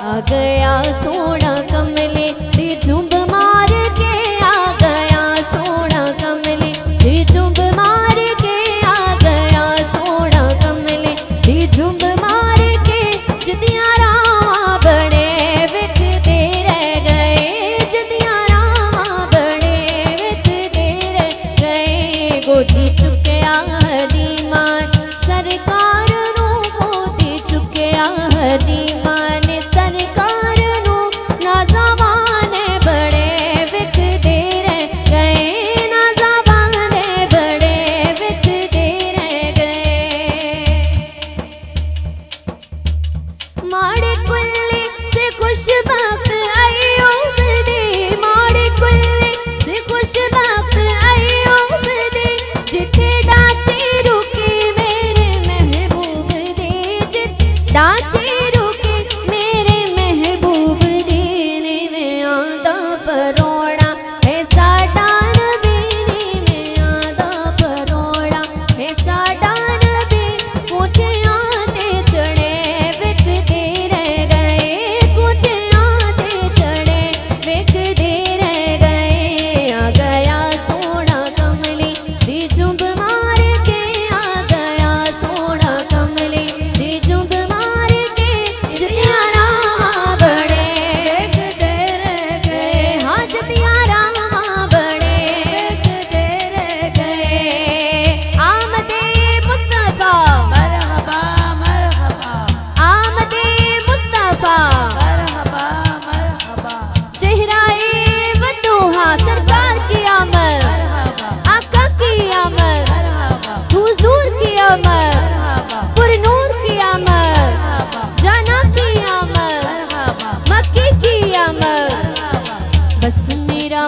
आ गया सोना कमले दी झुंब मार के, आ गया सोना कमले दी झुंब मार के, आ गया सोना कमले दी झुंब मार के। जदियां रावां बड़े विकदे रह गए, जदियां रावां बड़े विकदे रह गए। गोदी चुक्या हरीमान सरकार नूं, गोदी चुक्या हरीमान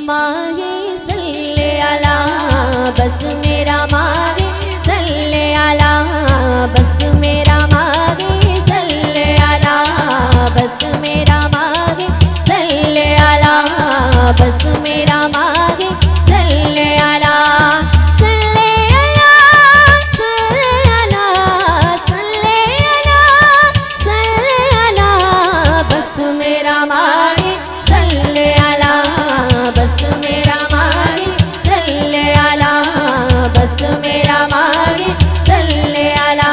मांगे सल्ले अला, बस मेरा मांगे सल्ले अला, बस मेरा मांगे सल्ले अला, बस मेरा मांगे सल्ले अला, बस मेरा मांगे सल्ले अला, सल्ले अला, सल्ले अला, सल्ले अला, सल्ले अला, बस मेरा मांगे सल्ले अला, बस मेरा मांगे सल्ले अला, बस मेरा मांगे सल्ले अला,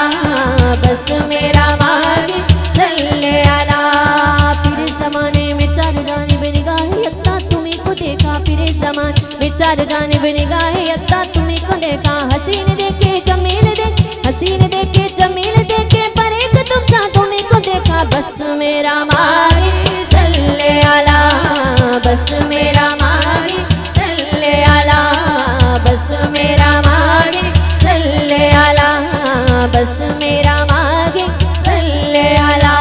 बस मेरा मांगे सल्ले अला। फिर ज़माने में चार जानिब निगाहे यक्ता तुम्हीं को देखा, फिर ज़माने में चार जानिब निगाहे यक्ता तुम्हीं को देखा। हसीन देखे जमील देखे, हसीन देखे जमील देखे, पर एक तुम सा तुम्हीं को देखा। बस मेरा मांगे सल्ले अला, बस मेरा मांगे सल्ले अला, बस मेरा मांगे सल्ले अला, बस मेरा मांगे सल्ले अला,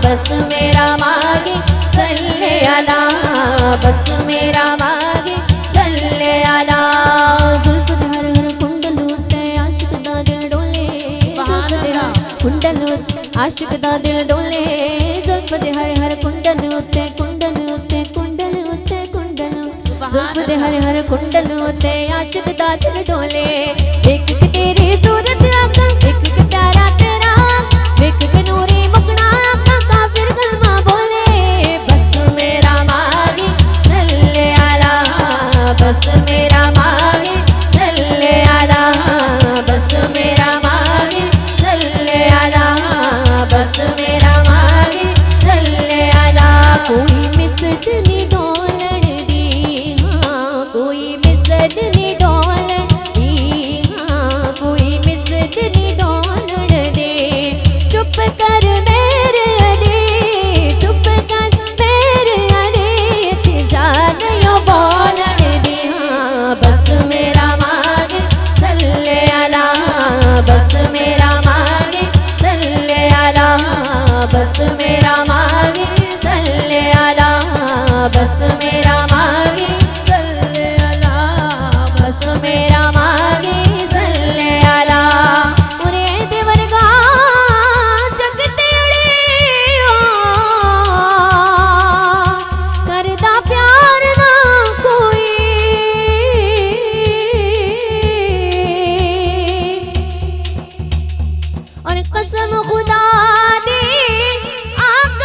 बस मेरा मांगे सल्ले अला, बस मेरा मांगे सल्ले अला। जुल्फ दे हर हर कुंडल उत्ते आशिक दा दिल डोले, जुल्फ दे हर कुंडल उत्ते आशिक दा दिल डोले, जुल्फ दे हर हर कुंडल उत्ते कुंडल उत्ते कुंडल उत्ते कुंडल, जुल्फ दे हर हर कुंडल उत्ते आशिक दा दिल डोले। देख के तेरी सूरत आका, देख के प्यारा चेहरा, देख के नूरी मुखड़ा आका, काफिर कलमा बोले। बस मेरा मांगे सल्ले अला, बस मेरा मांगे सल्ले अला, बस मेरा मांगे सल्ले अला, बस मेरा मांगे सल्ले अला। कोई मिसद नी डोलन दी, हाँ कोई मिसद नी डोलन दी, हाँ कोई मिसद नी डोलन दे। चुप कर मेरे अरे, चुप कर मेरे अरे, जान यो बोलन दी। हाँ बस मेरा मांगे सल्ले अला, बस मेरा मांगे सल्ले अला, बस मेरा मांगे सल्ले अला, बस मेरा मांगे सल्ले अला, बस मेरा मांगे सल्ले अला। उरे देवरगा जगते अड़े करदा प्यार ना कोई, और कसम खुदा दी आका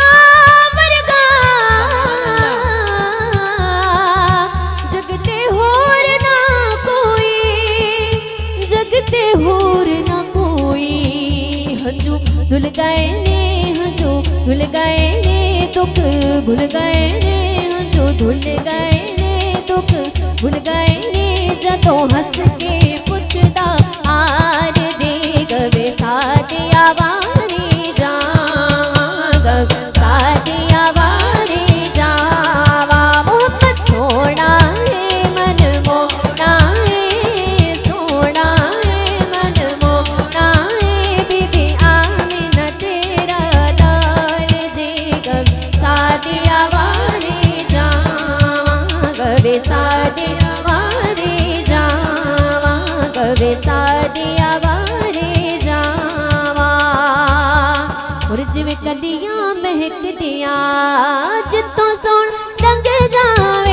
दुख भुल गए ने, हंझू धुल गए ने, दुख भुल गए ने, जदों हंस के पुछदा आर जी गवे सादिया वारी जावा, सादिया वारी जावा। मोहम्मद सोना है मन मोना है, सोना है मन मोना है, बीबी आमिना तेरा लाल जी गवे सादिया वारी जावा, गवे सादिया वारी जावा, गवे सादिया वारी जावा। और जिवें कलियां महकदियां जितों सोण लंघ जावे,